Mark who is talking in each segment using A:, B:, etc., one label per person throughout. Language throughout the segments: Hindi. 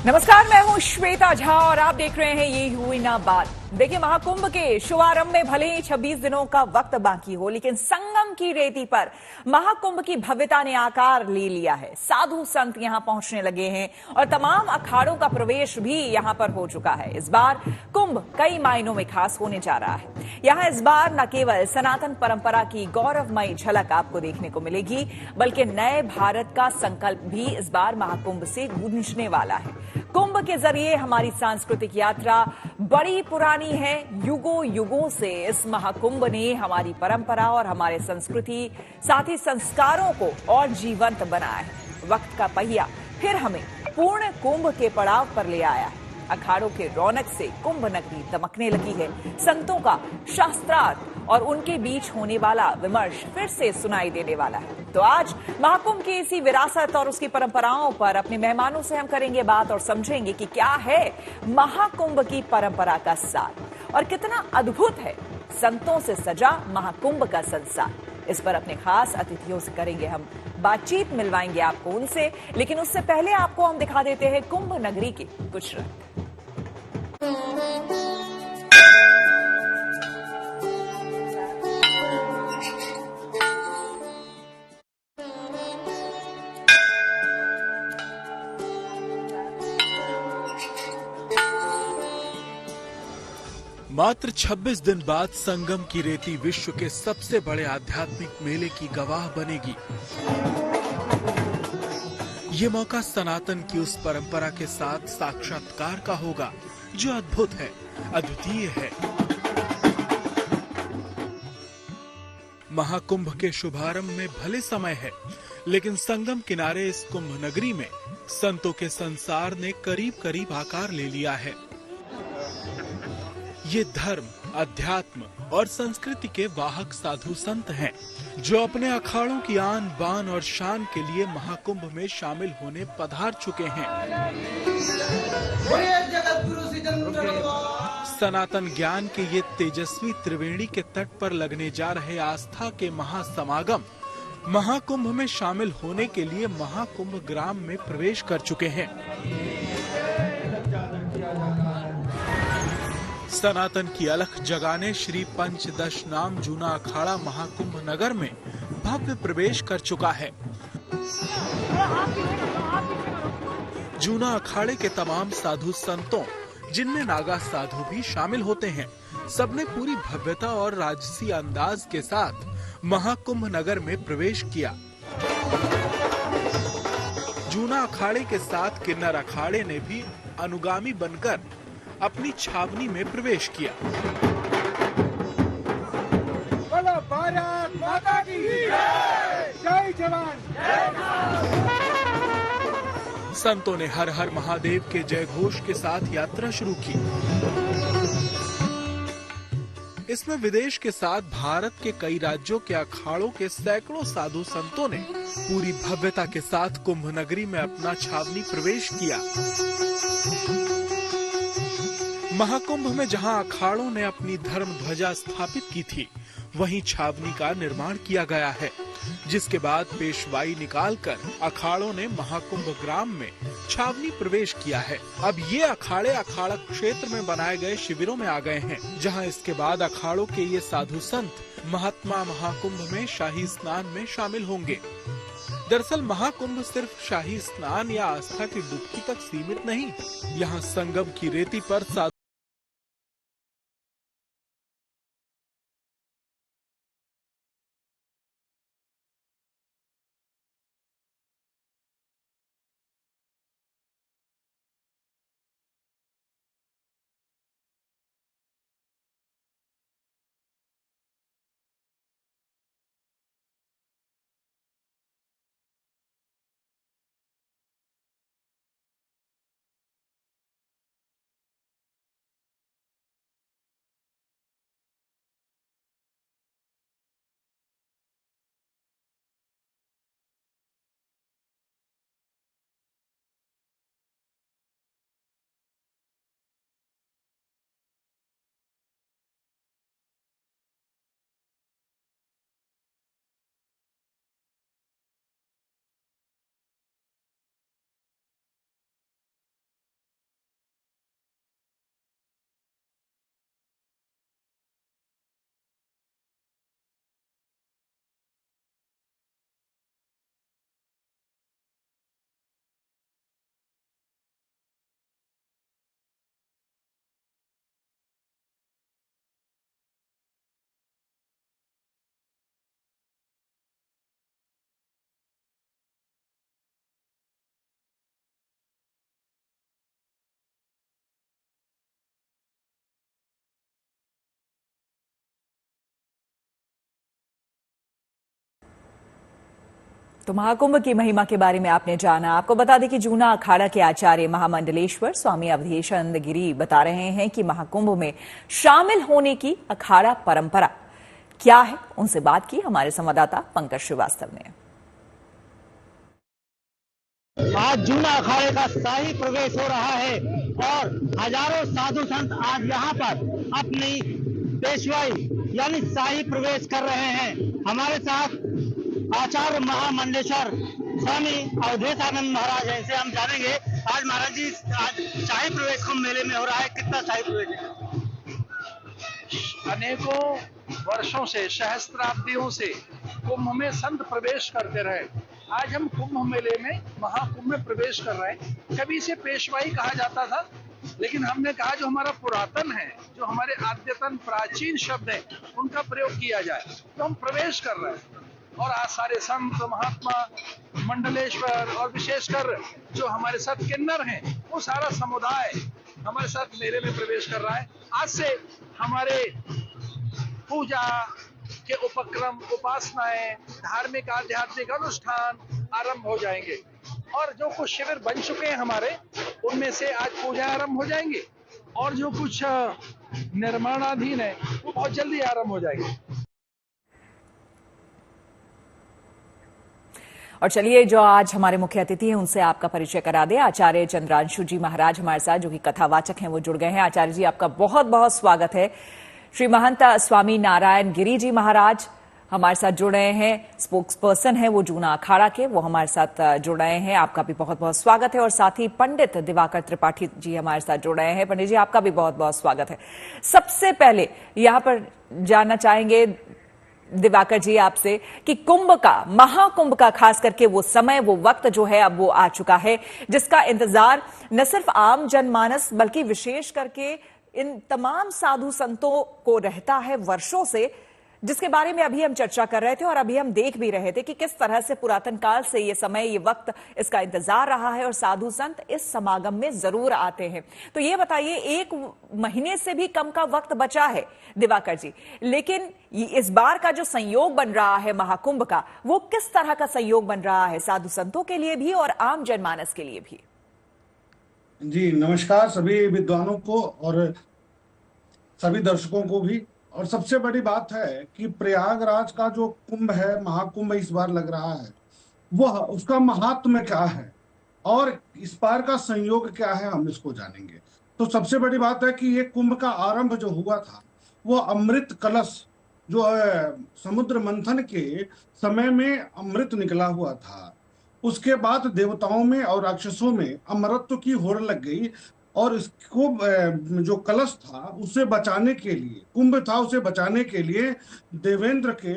A: नमस्कार, मैं हूं श्वेता झा और आप देख रहे हैं ये हुई ना बात। देखिए, महाकुंभ के शुभारंभ में भले ही 26 दिनों का वक्त बाकी हो, लेकिन संगम की रेती पर महाकुंभ की भव्यता ने आकार ले लिया है। साधु संत यहां पहुंचने लगे हैं और तमाम अखाड़ों का प्रवेश भी यहां पर हो चुका है। इस बार कुंभ कई मायनों में खास होने जा रहा है। यहां इस बार न केवल सनातन परंपरा की गौरवमयी झलक आपको देखने को मिलेगी, बल्कि नए भारत का संकल्प भी इस बार महाकुंभ से गूंजने वाला है। कुंभ के जरिए हमारी सांस्कृतिक यात्रा बड़ी पुरानी है। युगों युगों से इस महाकुंभ ने हमारी परंपरा और हमारे संस्कृति, साथ ही संस्कारों को और जीवंत बनाया है। वक्त का पहिया फिर हमें पूर्ण कुंभ के पड़ाव पर ले आया है। अखाड़ों के रौनक से कुंभ नगरी दमकने लगी है। संतों का शास्त्रार्थ और उनके बीच होने वाला विमर्श फिर से सुनाई देने वाला है। तो आज महाकुंभ की इसी विरासत और उसकी परंपराओं पर अपने मेहमानों से हम करेंगे बात और समझेंगे कि क्या है महाकुंभ की परंपरा का सार और कितना अद्भुत है संतों से सजा महाकुंभ का संसार। इस पर अपने खास अतिथियों से करेंगे हम बातचीत, मिलवाएंगे आपको उनसे, लेकिन उससे पहले आपको हम दिखा देते हैं कुंभ नगरी के कुछ रंग।
B: मात्र 26 दिन बाद संगम की रेती विश्व के सबसे बड़े आध्यात्मिक मेले की गवाह बनेगी। ये मौका सनातन की उस परंपरा के साथ साक्षात्कार का होगा जो अद्भुत है, अद्वितीय है। महाकुंभ के शुभारंभ में भले समय है, लेकिन संगम किनारे इस कुंभ नगरी में संतों के संसार ने करीब करीब आकार ले लिया है। ये धर्म, अध्यात्म और संस्कृति के वाहक साधु संत हैं, जो अपने अखाड़ों की आन बान और शान के लिए महाकुंभ में शामिल होने पधार चुके हैं। सनातन ज्ञान के ये तेजस्वी त्रिवेणी के तट पर लगने जा रहे आस्था के महासमागम महाकुंभ में शामिल होने के लिए महाकुंभ ग्राम में प्रवेश कर चुके हैं। सनातन की अलख जगाने श्री पंचदश नाम जूना अखाड़ा महाकुंभ नगर में भव्य प्रवेश कर चुका है। जूना अखाड़े के तमाम साधु संतों, जिनमें नागा साधु भी शामिल होते हैं, सबने पूरी भव्यता और राजसी अंदाज के साथ महाकुंभ नगर में प्रवेश किया। जूना अखाड़े के साथ किन्नर अखाड़े ने भी अनुगामी बनकर अपनी छावनी में प्रवेश किया। बोलो भारत माता की जय जवान जय किसान। संतों ने हर हर महादेव के जय घोष के साथ यात्रा शुरू की। इसमें विदेश के साथ भारत के कई राज्यों के अखाड़ों के सैकड़ों साधु संतों ने पूरी भव्यता के साथ कुंभ नगरी में अपना छावनी प्रवेश किया। महाकुंभ में जहां अखाड़ों ने अपनी धर्म ध्वजा स्थापित की थी, वहीं छावनी का निर्माण किया गया है, जिसके बाद पेशवाई निकालकर अखाड़ों ने महाकुंभ ग्राम में छावनी प्रवेश किया है। अब ये अखाड़े अखाड़ा क्षेत्र में बनाए गए शिविरों में आ गए हैं, जहां इसके बाद अखाड़ों के ये साधु संत महात्मा महाकुंभ में शाही स्नान में शामिल होंगे। दरअसल महाकुंभ सिर्फ शाही स्नान या आस्था की डुबकी तक सीमित नहीं, यहाँ संगम की रेती पर
A: तो महाकुंभ की महिमा के बारे में आपने जाना। आपको बता दें कि जूना अखाड़ा के आचार्य महामंडलेश्वर स्वामी अवधेशानंद गिरी बता रहे हैं कि महाकुंभ में शामिल होने की अखाड़ा परंपरा क्या है। उनसे बात की हमारे संवाददाता पंकज श्रीवास्तव ने।
C: आज जूना अखाड़े का शाही प्रवेश हो रहा है और हजारों साधु संत आज यहाँ पर अपनी पेशवाई यानी शाही प्रवेश कर रहे हैं। हमारे साथ आचार्य महामंडलेश्वर स्वामी अवधेशानंद महाराज हैं, इनसे हम जानेंगे। आज महाराज जी, आज शाही प्रवेश कुंभ मेले में हो रहा है, कितना शाही प्रवेश है?
D: अनेकों वर्षों से, सहस्त्राब्दियों से कुंभ में संत प्रवेश करते रहे। आज हम कुंभ मेले में, महाकुंभ में प्रवेश कर रहे हैं। कभी इसे पेशवाई कहा जाता था, लेकिन हमने कहा जो हमारा पुरातन है, जो हमारे आद्यतन प्राचीन शब्द है, उनका प्रयोग किया जाए। तो हम प्रवेश कर रहे हैं और आज सारे संत महात्मा मंडलेश्वर और विशेषकर जो हमारे साथ किन्नर हैं, वो सारा समुदाय हमारे साथ मेले में प्रवेश कर रहा है। आज से हमारे पूजा के उपक्रम, उपासनाएं, धार्मिक आध्यात्मिक अनुष्ठान आरंभ हो जाएंगे और जो कुछ शिविर बन चुके हैं हमारे, उनमें से आज पूजा आरंभ हो जाएंगे और जो कुछ निर्माणाधीन है वो बहुत जल्दी आरंभ हो जाएंगे।
A: और चलिए, जो आज हमारे मुख्य अतिथि हैं उनसे आपका परिचय करा दे। आचार्य चंद्रांशु जी महाराज हमारे साथ, जो कि कथावाचक हैं, वो जुड़ गए हैं। आचार्य जी, आपका बहुत बहुत स्वागत है। श्री महंत स्वामी नारायण गिरी जी महाराज हमारे साथ जुड़ रहे हैं, स्पोक्स पर्सन है वो जूना अखाड़ा के, वो हमारे साथ जुड़ रहे हैं। आपका भी बहुत बहुत स्वागत है। और साथ ही पंडित दिवाकर त्रिपाठी जी हमारे साथ जुड़ रहे हैं। पंडित जी, आपका भी बहुत बहुत स्वागत है। सबसे पहले यहां पर जानना चाहेंगे दिवाकर जी आपसे कि कुंभ का, महाकुंभ का खास करके वो समय, वो वक्त जो है अब वो आ चुका है, जिसका इंतजार न सिर्फ आम जनमानस बल्कि विशेष करके इन तमाम साधु संतों को रहता है वर्षों से, जिसके बारे में अभी हम चर्चा कर रहे थे और अभी हम देख भी रहे थे कि किस तरह से पुरातन काल से ये समय, ये वक्त, इसका इंतजार रहा है और साधु संत इस समागम में जरूर आते हैं। तो ये बताइए, 1 महीने से भी कम का वक्त बचा है दिवाकर जी, लेकिन इस बार का जो संयोग बन रहा है महाकुंभ का, वो किस तरह का संयोग बन रहा है साधु संतों के लिए भी और आम जनमानस के लिए भी?
E: जी नमस्कार सभी विद्वानों को और सभी दर्शकों को भी। और सबसे बड़ी बात है कि प्रयागराज का जो कुंभ है, महाकुंभ इस बार लग रहा है, वह उसका महात्म्य क्या है और इस बार का संयोग क्या है, हम इसको जानेंगे। तो सबसे बड़ी बात है कि ये कुंभ का आरंभ जो हुआ था, वो अमृत कलश जो है, समुद्र मंथन के समय में अमृत निकला हुआ था। उसके बाद देवताओं में और राक्षसों में अमरत्व की होड़ लग गई और इसको जो कलश था उसे बचाने के लिए, कुंभ था उसे बचाने के लिए देवेंद्र के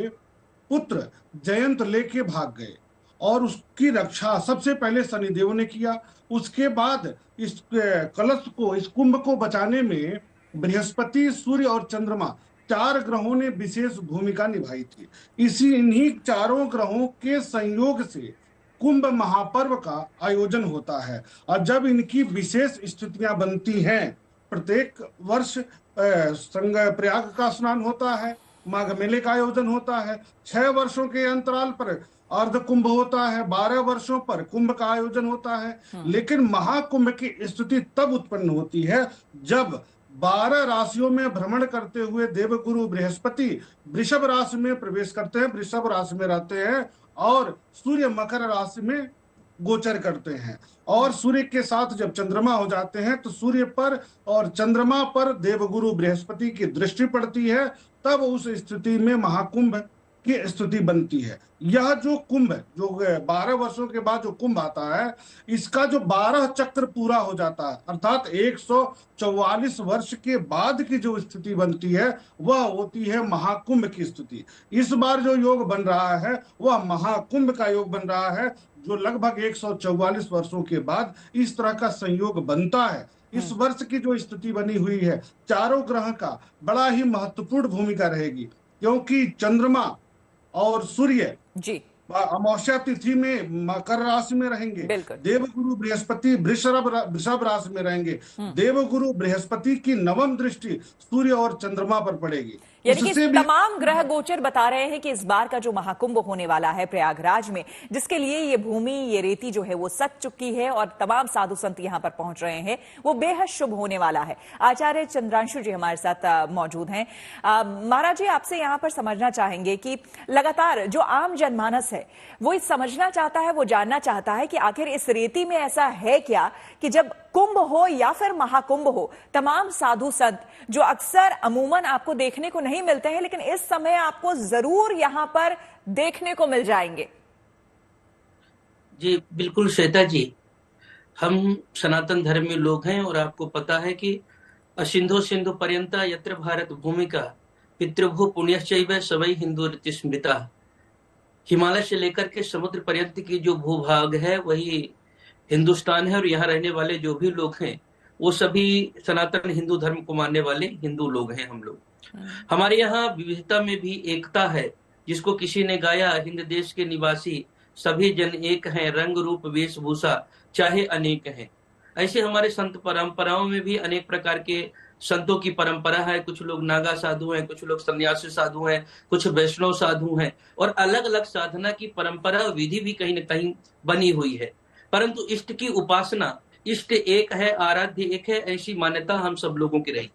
E: पुत्र जयंत लेके भाग गए और उसकी रक्षा सबसे पहले शनिदेव ने किया। उसके बाद इस कलश को, इस कुंभ को बचाने में बृहस्पति, सूर्य और चंद्रमा, 4 ग्रहों ने विशेष भूमिका निभाई थी। इन्हीं 4 ग्रहों के संयोग से कुंभ महापर्व का आयोजन होता है और जब इनकी विशेष स्थितियां बनती हैं, प्रत्येक वर्ष प्रयाग का स्नान होता है, माघ मेले का आयोजन होता है, 6 वर्षों के अंतराल पर अर्ध कुंभ होता है, 12 वर्षों पर कुंभ का आयोजन होता है। लेकिन महाकुंभ की स्थिति तब उत्पन्न होती है जब 12 राशियों में भ्रमण करते हुए देवगुरु बृहस्पति वृषभ राशि में प्रवेश करते हैं, वृषभ राशि में रहते हैं और सूर्य मकर राशि में गोचर करते हैं। और सूर्य के साथ जब चंद्रमा हो जाते हैं तो सूर्य पर और चंद्रमा पर देवगुरु बृहस्पति की दृष्टि पड़ती है, तब उस स्थिति में महाकुंभ की स्थिति बनती है। यह जो कुंभ, जो 12 वर्षों के बाद जो कुंभ आता है, इसका जो 12 चक्र पूरा हो जाता है, अर्थात 144 वर्ष के बाद की जो स्थिति बनती है, वह होती है महाकुंभ की स्थिति। इस बार जो योग बन रहा है वह महाकुंभ का योग बन रहा है, जो लगभग 144 वर्षों के बाद इस तरह का संयोग बनता है। इस वर्ष की जो स्थिति बनी हुई है, 4 ग्रह का बड़ा ही महत्वपूर्ण भूमिका रहेगी, क्योंकि चंद्रमा और सूर्य जी अमावस्या तिथि में मकर राशि में रहेंगे, देवगुरु बृहस्पति वृषभ राशि में रहेंगे। देवगुरु बृहस्पति की 9वीं दृष्टि सूर्य और चंद्रमा पर पड़ेगी।
A: यानी कि
E: उससे भी
A: तमाम ग्रह गोचर बता रहे हैं कि इस बार का जो महाकुंभ होने वाला है प्रयागराज में, जिसके लिए ये भूमि, ये रेती जो है वो सच चुकी है और तमाम साधु संत यहां पर पहुंच रहे हैं, वो बेहद शुभ होने वाला है। आचार्य चंद्रांशु जी हमारे साथ मौजूद हैं। महाराज जी, आपसे यहां पर समझना चाहेंगे कि लगातार जो आम जनमानस है वो समझना चाहता है, वो जानना चाहता है कि आखिर इस रेती में ऐसा है क्या कि जब कुंभ हो या फिर महाकुंभ हो, तमाम साधु संत जो अक्सर अमूमन आपको देखने को नहीं मिलते हैं, लेकिन इस समय आपको जरूर यहां पर देखने को मिल जाएंगे।
F: जी बिल्कुल श्वेता जी, हम सनातन धर्मी लोग हैं और आपको पता है कि असिंधु सिंधु पर्यंता यत्र भारत भूमिका पितृभू पुण्यश्चैव सवै हिंदू रीति स्मृता। हिमालय से लेकर के समुद्र पर्यंत की जो भूभाग है वही हिंदुस्तान है और यहाँ रहने वाले जो भी लोग हैं वो सभी सनातन हिंदू धर्म को मानने वाले हिंदू लोग हैं। हम लोग, हमारे यहाँ विविधता में भी एकता है, जिसको किसी ने गाया, हिंद देश के निवासी सभी जन एक हैं, रंग रूप वेशभूषा चाहे अनेक हैं। ऐसे हमारे संत परंपराओं में भी अनेक प्रकार के संतों की परंपरा है। कुछ लोग नागा साधु हैं, कुछ लोग सन्यासी साधु हैं, कुछ वैष्णव साधु हैं और अलग अलग साधना की परंपरा विधि भी कहीं न कहीं बनी हुई है। परंतु इष्ट की उपासना, इष्ट एक है, आराध्य एक है, ऐसी मान्यता हम सब लोगों की रही।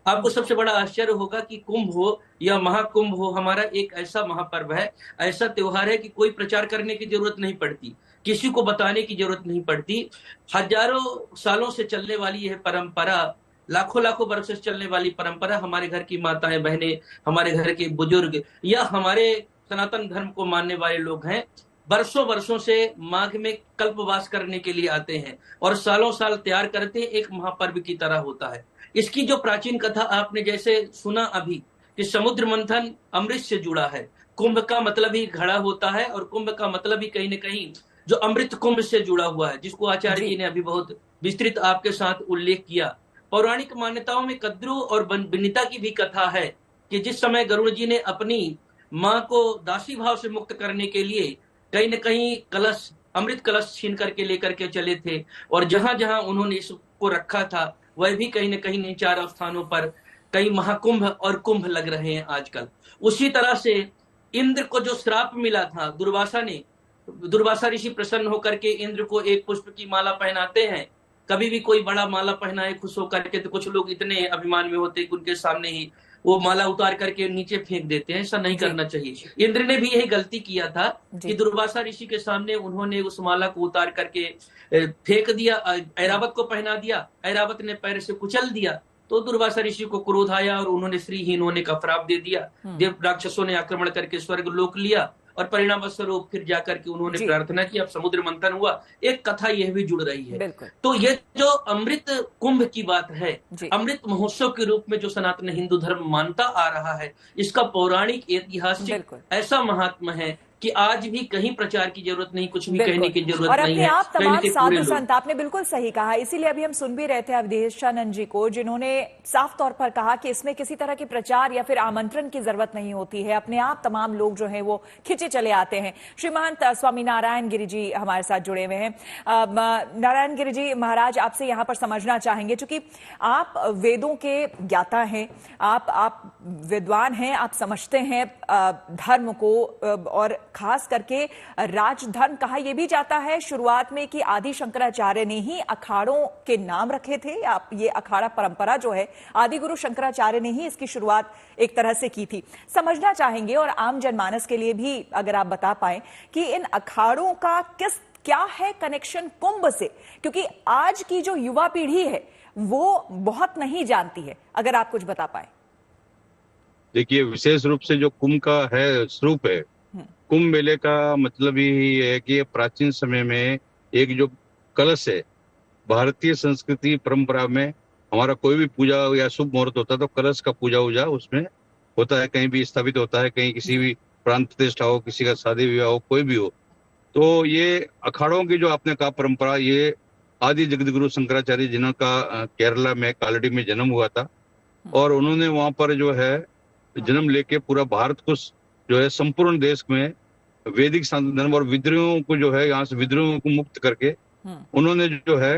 F: आपको सबसे बड़ा आश्चर्य होगा कि कुंभ हो या महाकुंभ हो, हमारा एक ऐसा महापर्व है, ऐसा त्योहार है कि कोई प्रचार करने की जरूरत नहीं पड़ती, किसी को बताने की जरूरत नहीं पड़ती। हजारों सालों से चलने वाली यह परंपरा, लाखों लाखों वर्ष से चलने वाली परंपरा, हमारे घर की माताएं बहनें, हमारे घर के बुजुर्ग या हमारे सनातन धर्म को मानने वाले लोग हैं, वर्षों वर्षों से माघ में कल्पवास करने के लिए आते हैं और सालों साल तैयार करते हैं, एक महापर्व की तरह होता है। इसकी जो प्राचीन कथा आपने जैसे सुना अभी कि समुद्र मंथन अमृत से जुड़ा है, कुंभ का मतलब ही घड़ा होता है और कुंभ का मतलब ही कहीं न कहीं जो अमृत कुंभ से जुड़ा हुआ है, जिसको आचार्य जी ने अभी बहुत विस्तृत आपके साथ उल्लेख किया। पौराणिक मान्यताओं में कद्रू और विनीता की भी कथा है कि जिस समय गरुड़ जी ने अपनी मां को दासी भाव से मुक्त करने के लिए कहीं न कहीं कलश, अमृत कलश छीन करके लेकर के चले थे और जहां जहां उन्होंने इसको रखा था वह भी कहीं न कहीं इन चारों स्थानों पर कई महाकुंभ और कुंभ लग रहे हैं आजकल। उसी तरह से इंद्र को जो श्राप मिला था, दुर्वासा ऋषि प्रसन्न होकर के इंद्र को एक पुष्प की माला पहनाते हैं। कभी भी कोई बड़ा माला पहनाए खुश होकर के तो कुछ लोग इतने अभिमान में होते कि उनके सामने ही वो माला उतार करके नीचे फेंक देते हैं। ऐसा नहीं करना चाहिए। इंद्र ने भी यही गलती किया था कि दुर्वासा ऋषि के सामने उन्होंने उस माला को उतार करके फेंक दिया, ऐरावत को पहना दिया, ऐरावत ने पैर से कुचल दिया तो दुर्वासा ऋषि को क्रोध आया और उन्होंने श्रीहीन होने का श्राप दे दिया। देव राक्षसों ने आक्रमण करके स्वर्ग लोक लिया और परिणाम स्वरूप फिर जाकर के उन्होंने प्रार्थना की, अब समुद्र मंथन हुआ। एक कथा यह भी जुड़ रही है। तो ये जो अमृत कुंभ की बात है, अमृत महोत्सव के रूप में जो सनातन हिंदू धर्म मानता आ रहा है, इसका पौराणिक ऐतिहासिक ऐसा महात्मा है कि आज भी कहीं प्रचार की जरूरत नहीं, कुछ भी कहने की जरूरत नहीं है।
A: आप तमाम साधु संत, आपने बिल्कुल सही कहा। इसीलिए अभी हम सुन भी रहे थे अवधेशानंद जी को, जिन्होंने साफ तौर पर कहा कि इसमें किसी तरह की प्रचार या फिर आमंत्रण की जरूरत नहीं होती है, अपने आप तमाम लोग जो हैं वो खिंचे चले आते हैं। श्री महंत स्वामी नारायण गिरि जी हमारे साथ जुड़े हुए हैं। नारायण गिरि जी महाराज, आपसे यहाँ पर समझना चाहेंगे, चूंकि आप वेदों के ज्ञाता हैं, आप विद्वान हैं, आप समझते हैं धर्म को, और खास करके राजधर्म कहा यह भी जाता है शुरुआत में कि आदि शंकराचार्य ने ही अखाड़ों के नाम रखे थे। आप ये अखाड़ा परंपरा जो है आदि गुरु शंकराचार्य ने ही इसकी शुरुआत एक तरह से की थी। समझना चाहेंगे और आम जनमानस के लिए भी अगर आप बता पाएं कि इन अखाड़ों का क्या है कनेक्शन कुंभ से, क्योंकि आज की जो युवा पीढ़ी है वो बहुत नहीं जानती है, अगर आप कुछ बता पाए।
G: देखिए, विशेष रूप से जो कुंभ का है स्वरूप है, कुंभ मेले का मतलब ही है कि प्राचीन समय में एक जो कलश है, भारतीय संस्कृति परंपरा में हमारा कोई भी पूजा या शुभ मुहूर्त होता है तो कलश का पूजा वूजा उसमें होता है, कहीं भी स्थापित होता है, कहीं किसी भी प्रांत प्रतिष्ठा हो, किसी का शादी विवाह हो, कोई भी हो। तो ये अखाड़ों की जो आपने कहा परंपरा, ये आदि जगतगुरु शंकराचार्य जिनका केरला में कालड़ी में जन्म हुआ था और उन्होंने वहां पर जो है जन्म लेके पूरा भारत को जो है संपूर्ण देश में वैदिक धर्म और विद्रोहों को जो है यहाँ से विद्रोहों को मुक्त करके उन्होंने जो है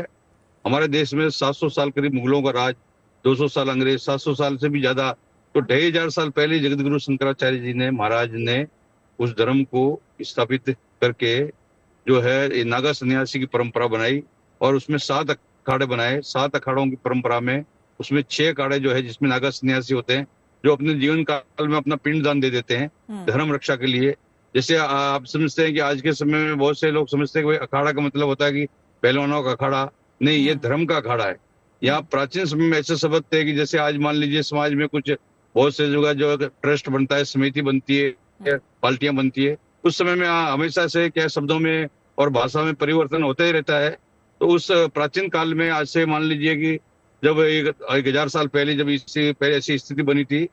G: हमारे देश में 700 साल करीब मुगलों का राज, 200 साल अंग्रेज, 700 साल से भी ज्यादा तो 2500 साल पहले जगत गुरु शंकराचार्य जी ने महाराज ने उस धर्म को स्थापित करके जो है ये नागा सन्यासी की परंपरा बनाई और उसमें 7 अखाड़े बनाए। 7 अखाड़ों की परंपरा में उसमें 6 अखाड़े जो है जिसमें नागा सन्यासी होते हैं जो अपने जीवन काल में अपना पिंड दान दे देते हैं धर्म रक्षा के लिए। जैसे आप समझते हैं कि आज के समय में बहुत से लोग समझते हैं कि भाई अखाड़ा का मतलब होता है कि पहलवानों का अखाड़ा, नहीं, ये धर्म का अखाड़ा है। यहाँ प्राचीन समय में ऐसे शब्द थे कि जैसे आज मान लीजिए समाज में कुछ बहुत से जगह जो ट्रस्ट बनता है, समिति बनती है, पार्टियां बनती है, उस समय में हमेशा से क्या शब्दों में और भाषा में परिवर्तन होता ही रहता है। तो उस प्राचीन काल में आज से मान लीजिए कि जब 1000 साल पहले जब इससे पहले ऐसी स्थिति बनी थी,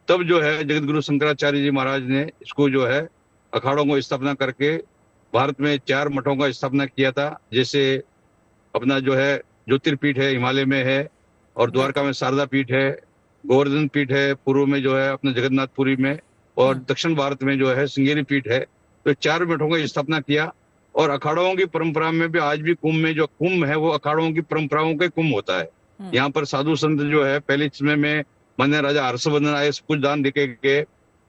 G: तब जो है जगत गुरु शंकराचार्य जी महाराज ने इसको जो है अखाड़ों को स्थापना करके भारत में 4 मठों का स्थापना किया था। जैसे अपना जो है ज्योतिर्पीठ है हिमालय में है, और द्वारका में शारदा पीठ है, गोवर्धन पीठ है, पूर्व में जो है अपना जगन्नाथपुरी में, और दक्षिण भारत में जो है श्रृंगेरी पीठ है। तो 4 मठों का स्थापना किया। और अखाड़ों की परंपरा में भी आज भी कुंभ में जो कुंभ है वो अखाड़ों की परंपराओं का कुंभ होता है। यहाँ पर साधु संत जो है पहले समय में मान्य राजा हर्षवर्धन आए, कुछ दान देके गए।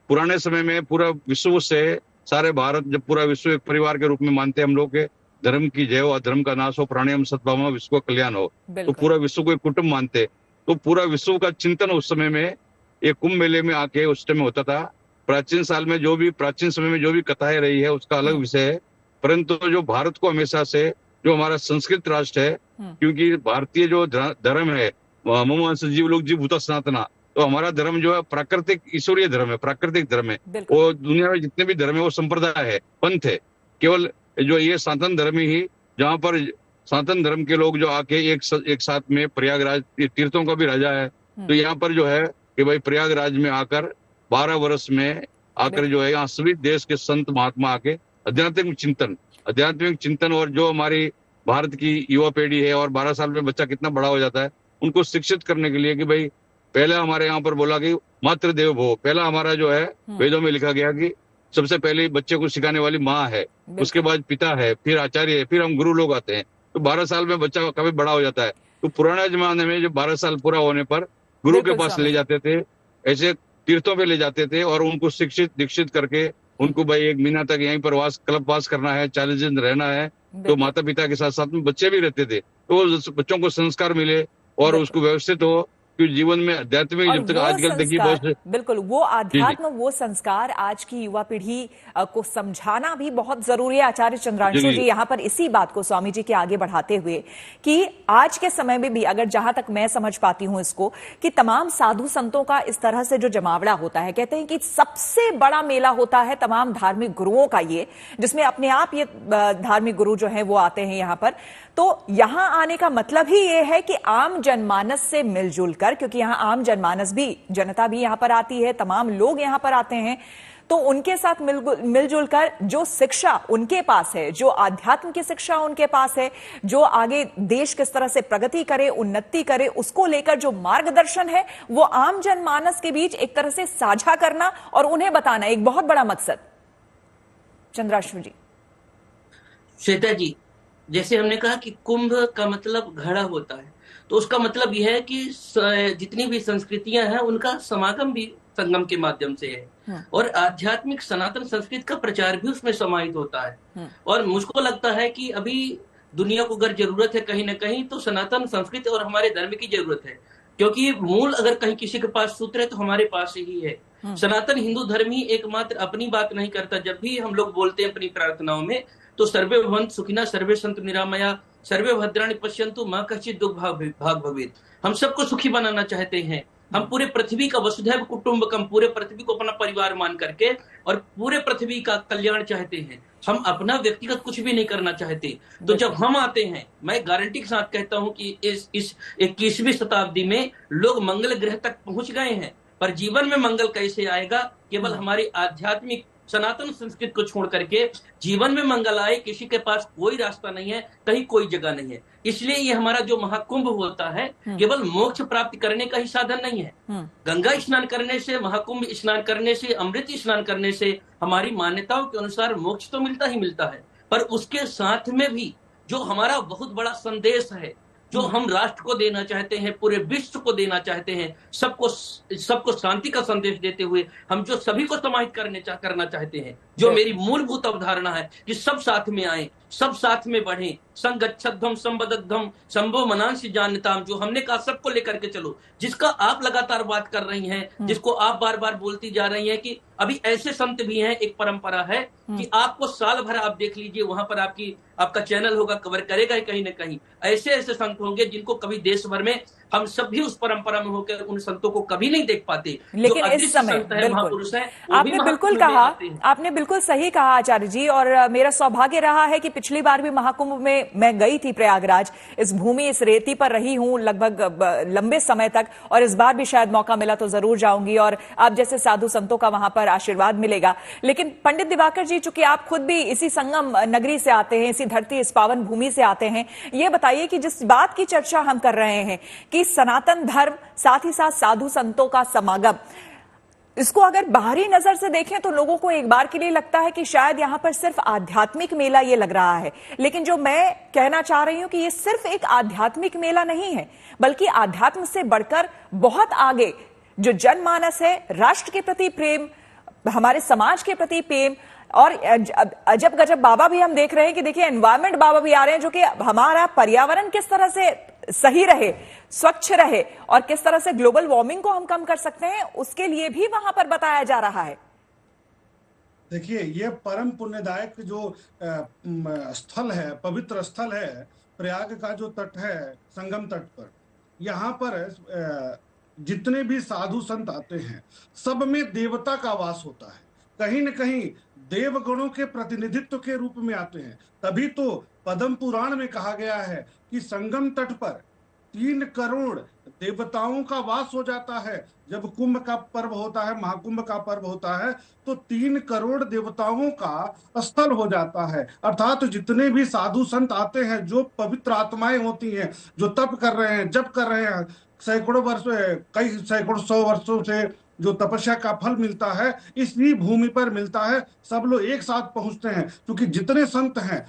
G: पुराने समय में पूरा विश्व से सारे भारत, जब पूरा विश्व एक परिवार के रूप में मानते हैं हम लोग के, धर्म की जय हो, अधर्म का नाश हो, प्राणियम सद्भाव, विश्व का कल्याण हो, तो पूरा विश्व को एक कुटुंब मानते। तो पूरा विश्व का चिंतन उस समय में एक कुंभ मेले में आके उस टाइम होता था। प्राचीन समय में जो भी कथाएं रही है उसका अलग विषय है, परंतु जो भारत को हमेशा से जो हमारा संस्कृत राष्ट्र है, क्योंकि भारतीय जो धर्म है मम जीव लोग जीव भूता सनातना, तो हमारा धर्म जो है प्राकृतिक ईश्वरीय धर्म है, प्राकृतिक धर्म है। वो दुनिया में जितने भी धर्म है वो संप्रदाय है, पंथ है। केवल जो ये सनातन धर्म ही, जहाँ पर सनातन धर्म के लोग जो आके एक साथ में प्रयागराज तीर्थों का भी राजा है, तो यहाँ पर जो है कि भाई प्रयागराज में आकर 12 वर्ष में आकर जो है यहाँ सभी देश के संत महात्मा आके आध्यात्मिक चिंतन और जो हमारी भारत की युवा पीढ़ी है, और 12 साल में बच्चा कितना बड़ा हो जाता है, उनको शिक्षित करने के लिए कि भाई पहले हमारे यहाँ पर बोला कि मातृ देवो भव। पहला हमारा जो है वेदों में लिखा गया कि सबसे पहले बच्चे को सिखाने वाली माँ है, उसके बाद पिता है, फिर आचार्य है, फिर हम गुरु लोग आते हैं। तो 12 साल में बच्चा काफी बड़ा हो जाता है। तो पुराने जमाने में जब 12 साल पूरा होने पर गुरु के पास ले जाते थे, ऐसे तीर्थों पे ले जाते थे और उनको शिक्षित दीक्षित करके उनको भाई 1 महीना तक यहीं पर कल्पवास करना है, 40 दिन रहना है। तो माता पिता के साथ साथ में बच्चे भी रहते थे, तो बच्चों को संस्कार मिले और उसको व्यवस्थित हो कि जीवन में आध्यात्मिक जब तक आजकल देखिए बहुत
A: बिल्कुल वो आध्यात्म वो संस्कार आज की युवा पीढ़ी को समझाना भी बहुत जरूरी है। आचार्य चंद्रांशु जी यहाँ पर इसी बात को स्वामी जी के आगे बढ़ाते हुए कि आज के समय में भी अगर जहां तक मैं समझ पाती हूं इसको कि तमाम साधु संतों का इस तरह से जो जमावड़ा होता है, कहते हैं कि सबसे बड़ा मेला होता है तमाम धार्मिक गुरुओं का ये, जिसमें अपने आप ये धार्मिक गुरु जो है वो आते हैं यहाँ पर। तो यहां आने का मतलब ही ये है कि आम जनमानस से मिलजुल कर, क्योंकि यहां आम जनमानस भी, जनता भी यहां पर आती है, तमाम लोग यहां पर आते हैं, तो उनके साथ मिलजुल कर जो शिक्षा उनके पास है, जो आध्यात्म की शिक्षा उनके पास है, जो आगे देश किस तरह से प्रगति करे, उन्नति करे, उसको लेकर जो मार्गदर्शन है वो आम जनमानस के बीच एक तरह से साझा करना और उन्हें बताना एक बहुत बड़ा मकसद। चंद्राशु जी।
F: श्वेता जी, जैसे हमने कहा कि कुंभ का मतलब घड़ा होता है, तो उसका मतलब यह है कि जितनी भी संस्कृतियां हैं उनका समागम भी संगम के माध्यम से है, और आध्यात्मिक सनातन संस्कृति का प्रचार भी उसमें समाहित होता है। और मुझको लगता है कि अभी दुनिया को अगर जरूरत है कहीं ना कहीं, तो सनातन संस्कृति और हमारे धर्म की जरूरत है, क्योंकि मूल अगर कहीं किसी के पास सूत्र है तो हमारे पास ही है। सनातन हिंदू धर्म ही एकमात्र अपनी बात नहीं करता। जब भी हम लोग बोलते हैं अपनी प्रार्थनाओं में, तो सर्वे भवन्तु सुखिनः, सर्वे सन्तु निरामया, सर्वे भद्राणि पश्यन्तु मा कश्चित् दुःखभाग् भवेत्। हम सबको सुखी बनाना चाहते हैं। हम पूरे पृथ्वी का वसुधैव कुटुम्बकम, पूरे पृथ्वी को अपना परिवार मान करके और पूरे पृथ्वी का कल्याण चाहते हैं। हम अपना व्यक्तिगत कुछ भी नहीं करना चाहते। तो जब हम आते हैं, मैं गारंटी के साथ कहता हूं कि इस 21वीं शताब्दी में लोग मंगल ग्रह तक पहुंच गए हैं, पर जीवन में मंगल कैसे आएगा? केवल हमारी आध्यात्मिक सनातन संस्कृति को छोड़ करके जीवन में मंगल आए, किसी के पास कोई रास्ता नहीं है, कहीं कोई जगह नहीं है। इसलिए ये हमारा जो महाकुंभ होता है केवल मोक्ष प्राप्ति करने का ही साधन नहीं है। गंगा स्नान करने से, महाकुंभ स्नान करने से, अमृत स्नान करने से हमारी मान्यताओं के अनुसार मोक्ष तो मिलता ही मिलता है, पर उसके साथ में भी जो हमारा बहुत बड़ा संदेश है, जो हम राष्ट्र को देना चाहते हैं, पूरे विश्व को देना चाहते हैं, सबको शांति का संदेश देते हुए हम जो सभी को समाहित करना चाहते हैं, जो मेरी मूलभूत अवधारणा है कि सब साथ में आए, सब साथ में बढ़े, संगच्छध्वम संबद्धम संभव मनांसी जानताम, जो हमने कहा सबको लेकर के चलो, जिसका आप लगातार बात कर रही हैं, जिसको आप बार बार बोलती जा रही हैं कि अभी ऐसे संत भी हैं। एक परंपरा है कि आपको साल भर आप देख लीजिए, वहां पर आपका चैनल होगा, कवर करेगा कहीं ना कहीं, ऐसे ऐसे संत होंगे जिनको कभी देश भर में हम सब भी उस परंपरा में होकर उन संतों को कभी नहीं देख पाते।
A: लेकिन इस समय
F: महापुरुष है,
A: आपने बिल्कुल कहा, आपने बिल्कुल सही कहा आचार्य जी। और मेरा सौभाग्य रहा है कि पिछली बार भी महाकुंभ में मैं गई थी प्रयागराज, इस भूमि इस रेती पर रही हूं लगभग लंबे समय तक, और इस बार भी शायद मौका मिला तो जरूर जाऊंगी और आप जैसे साधु संतों का वहां पर आशीर्वाद मिलेगा। लेकिन पंडित दिवाकर जी, चूंकि आप खुद भी इसी संगम नगरी से आते हैं, इसी धरती इस पावन भूमि से आते हैं, ये बताइए कि जिस बात की चर्चा हम कर रहे हैं कि सनातन धर्म साथ ही साथ साधु संतों का समागम, इसको अगर बाहरी नजर से देखें तो लोगों को एक बार के लिए लगता है कि शायद यहां पर सिर्फ आध्यात्मिक मेला ये लग रहा है। लेकिन जो मैं कहना चाह रही हूं कि ये सिर्फ एक आध्यात्मिक मेला नहीं है, बल्कि आध्यात्म से बढ़कर बहुत आगे जो जनमानस है, राष्ट्र के प्रति प्रेम, हमारे समाज के प्रति प्रेम, और अजब गजब बाबा भी हम देख रहे हैं कि देखिए एनवायरमेंट बाबा भी आ रहे हैं, जो कि हमारा पर्यावरण किस तरह से सही रहे, स्वच्छ रहे, और किस तरह से ग्लोबल वार्मिंग को हम कम कर सकते हैं, उसके लिए भी वहां पर बताया जा रहा है।
E: देखिए, ये परम पुण्यदायक जो स्थल है, पवित्र स्थल है, प्रयाग का जो तट है, संगम तट पर, यहाँ पर जितने भी साधु संत आते हैं, सब में देवता का वास होता है। कहीं न कहीं देवगणों के प्रतिनिधित्व के रूप में आते हैं। तभी तो पद्म पुराण में कहा गया है कि संगम तट पर 3 करोड़ देवताओं का वास हो जाता है। जब कुंभ का पर्व होता है, महाकुंभ का पर्व होता है, तो 3 करोड़ देवताओं का स्थल हो जाता है। अर्थात जितने भी साधु संत आते हैं, जो पवित्र आत्माएं होती हैं, जो तप कर रहे हैं, जप कर रहे हैं, सैकड़ों वर्षों, कई सैकड़ों 100 वर्षों से जो तपस्या का फल मिलता है, इसी भूमि पर मिलता है। सब लोग एक साथ पहुंचते हैं, क्योंकि जितने संत हैं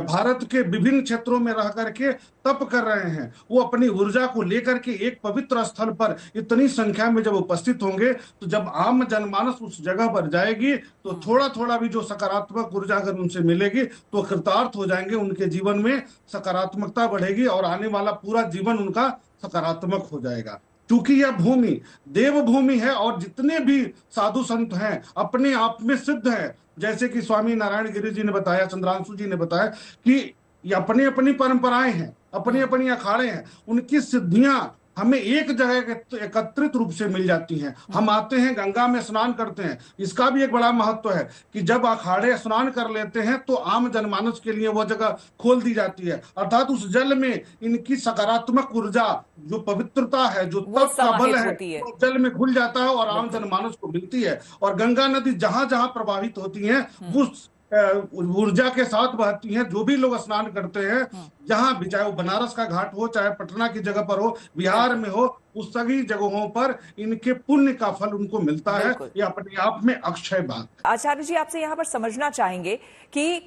E: भारत के विभिन्न क्षेत्रों में रह करके तप कर रहे हैं, वो अपनी ऊर्जा को लेकर के एक पवित्र स्थल पर इतनी संख्या में जब उपस्थित होंगे, तो जब आम जनमानस उस जगह पर जाएगी, तो थोड़ा थोड़ा भी जो सकारात्मक ऊर्जा अगर उनसे मिलेगी, तो कृतार्थ हो जाएंगे, उनके जीवन में सकारात्मकता बढ़ेगी और आने वाला पूरा जीवन उनका सकारात्मक हो जाएगा। क्योंकि यह भूमि देव भूमि है, और जितने भी साधु संत हैं अपने आप में सिद्ध हैं। जैसे कि स्वामी नारायण गिरी जी ने बताया, चंद्रांशु जी ने बताया कि ये अपनी अपनी परंपराएं हैं, अपनी अपनी अखाड़े हैं, उनकी सिद्धियां हमें एक जगह एकत्रित रूप से मिल जाती हैं। हम आते हैं, गंगा में स्नान करते हैं, इसका भी एक बड़ा महत्व है कि जब अखाड़े स्नान कर लेते हैं तो आम जनमानस के लिए वह जगह खोल दी जाती है। अर्थात उस जल में इनकी सकारात्मक ऊर्जा, जो पवित्रता है, जो तप का बल है, वो जल में घुल जाता है और आम जनमानस को मिलती है। और गंगा नदी जहां जहां प्रभावित होती है, उस ऊर्जा के साथ बहती हैं। जो भी लोग स्नान करते हैं, जहां भी, चाहे वो बनारस का घाट हो, चाहे पटना की जगह पर हो, बिहार में हो, उस सभी जगहों पर इनके पुण्य का फल उनको मिलता है। ये अपने आप में अक्षय बात।
A: आचार्य जी, आपसे यहाँ पर समझना चाहेंगे कि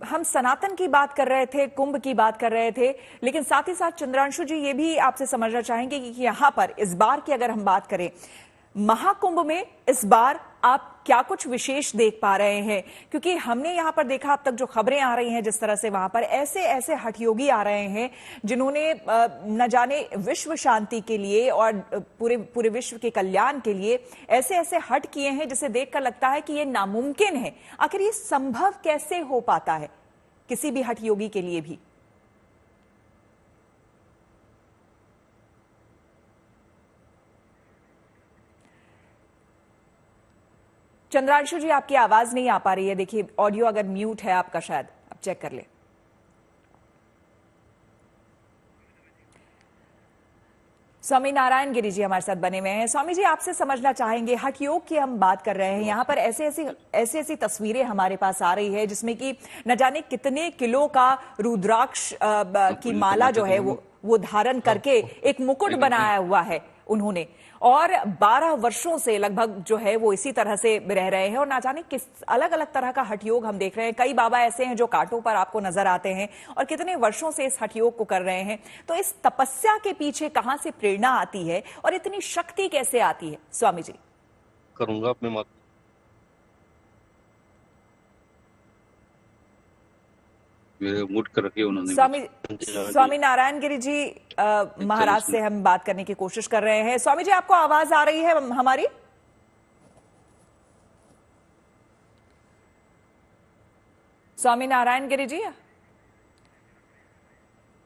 A: हम सनातन की बात कर रहे थे, कुंभ की बात कर रहे थे, लेकिन साथ ही साथ चंद्रांशु जी ये भी आपसे समझना चाहेंगे कि यहाँ पर इस बार की अगर हम बात करें, महाकुंभ में इस बार आप क्या कुछ विशेष देख पा रहे हैं? क्योंकि हमने यहां पर देखा, अब तक जो खबरें आ रही हैं जिस तरह से, वहां पर ऐसे ऐसे हठयोगी आ रहे हैं जिन्होंने न जाने विश्व शांति के लिए और पूरे विश्व के कल्याण के लिए ऐसे ऐसे हठ किए हैं जिसे देखकर लगता है कि ये नामुमकिन है। आखिर ये संभव कैसे हो पाता है किसी भी हठयोगी के लिए भी? चंद्रांशु जी, आपकी आवाज नहीं आ पा रही है। देखिए, ऑडियो अगर म्यूट है आपका, शायद आप चेक कर ले। स्वामी नारायण गिरी जी हमारे साथ बने हुए हैं। स्वामी जी, आपसे समझना चाहेंगे, हठ योग की हम बात कर रहे हैं, यहाँ पर ऐसी तस्वीरें हमारे पास आ रही है जिसमें कि न जाने कितने किलो का रुद्राक्ष की माला जो है वो धारण करके एक मुकुट बनाया हुआ है, उन्होंने, और 12 वर्षों से लगभग जो है वो इसी तरह से रह रहे हैं। और ना जाने किस अलग अलग तरह का हठयोग हम देख रहे हैं। कई बाबा ऐसे हैं जो कांटों पर आपको नजर आते हैं और कितने वर्षों से इस हठयोग को कर रहे हैं। तो इस तपस्या के पीछे कहां से प्रेरणा आती है और इतनी शक्ति कैसे आती है? स्वामी जी
G: करूंगा अपने मत मूड कर रखी उन्होंने।
A: स्वामी नारायण गिरी जी महाराज से हम बात करने की कोशिश कर रहे हैं। स्वामी जी, आपको आवाज आ रही है हमारी? स्वामी नारायण गिरी जी,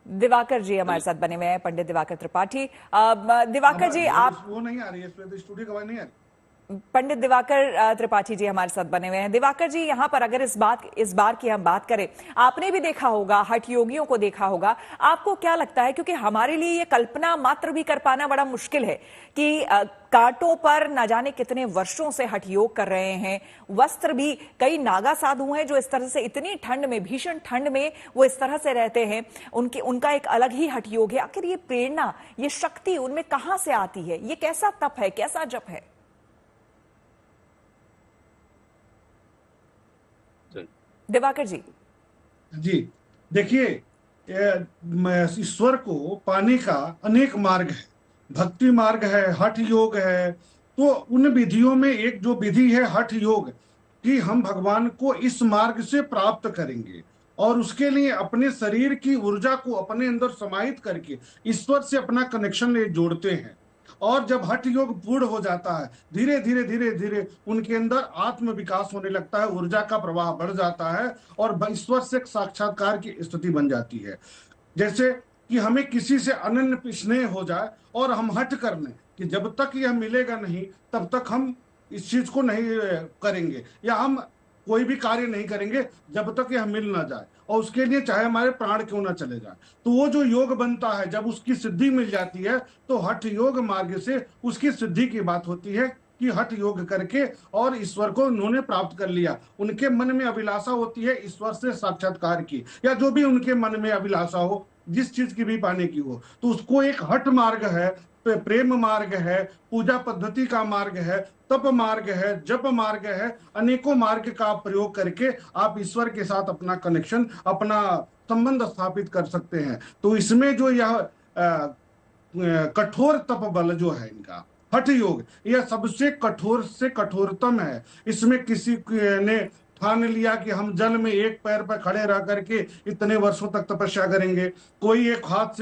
A: दिवाकर जी हमारे साथ बने हुए हैं, पंडित दिवाकर त्रिपाठी। दिवाकर जी, आप
E: वो नहीं आ रही है, स्टूडियो की आवाज नहीं आ रही।
A: पंडित दिवाकर त्रिपाठी जी हमारे साथ बने हुए हैं। दिवाकर जी, यहाँ पर अगर इस बार की हम बात करें, आपने भी देखा होगा, हठ योगियों को देखा होगा, आपको क्या लगता है, क्योंकि हमारे लिए ये कल्पना मात्र भी कर पाना बड़ा मुश्किल है कि कांटों पर न जाने कितने वर्षों से हठ योग कर रहे हैं, वस्त्र भी, कई नागा साधु हैं जो इस तरह से इतनी ठंड में, भीषण ठंड में वो इस तरह से रहते हैं, उनका एक अलग ही हठ योग है। आखिर ये प्रेरणा, ये शक्ति उनमें कहां से आती है? ये कैसा तप है, कैसा जप है? दिवाकर जी
E: देखिए, ईश्वर को पाने का अनेक मार्ग है। भक्ति मार्ग है, हठ योग है। तो उन विधियों में एक जो विधि है हठ योग कि हम भगवान को इस मार्ग से प्राप्त करेंगे और उसके लिए अपने शरीर की ऊर्जा को अपने अंदर समाहित करके ईश्वर से अपना कनेक्शन जोड़ते हैं। और जब हठ योग पूर्ण हो जाता है, धीरे धीरे धीरे धीरे उनके अंदर आत्म विकास होने लगता है, ऊर्जा का प्रवाह बढ़ जाता है और ईश्वर से साक्षात्कार की स्थिति बन जाती है। जैसे कि हमें किसी से अनन्य स्नेह हो जाए और हम हठ कर लें कि जब तक यह मिलेगा नहीं तब तक हम इस चीज को नहीं करेंगे या हम कोई भी कार्य नहीं करेंगे जब तक यह मिल ना जाए, और उसके लिए चाहे हमारे प्राण क्यों ना चले जाए। तो वो जो योग बनता है, जब उसकी सिद्धि मिल जाती है तो हठ योग मार्ग से उसकी सिद्धि की बात होती है कि हठ योग करके और ईश्वर को उन्होंने प्राप्त कर लिया। उनके मन में अभिलाषा होती है ईश्वर से साक्षात्कार की, या जो भी उनके मन में अभिलाषा हो, जिस चीज की भी पाने की हो, तो उसको एक हठ मार्ग है, प्रेम मार्ग है, पूजा पद्धति का मार्ग है, तप मार्ग है, जप मार्ग है, अनेकों मार्ग का प्रयोग करके आप ईश्वर के साथ अपना कनेक्शन, अपना संबंध स्थापित कर सकते हैं। तो इसमें जो यह कठोर तप बल जो है इनका हठ योग, यह सबसे कठोर से कठोरतम है। इसमें किसी ने ठान लिया कि हम जल में एक पैर पर खड़े रह करके इतने वर्षों तक तपस्या करेंगे, कोई एक हाथ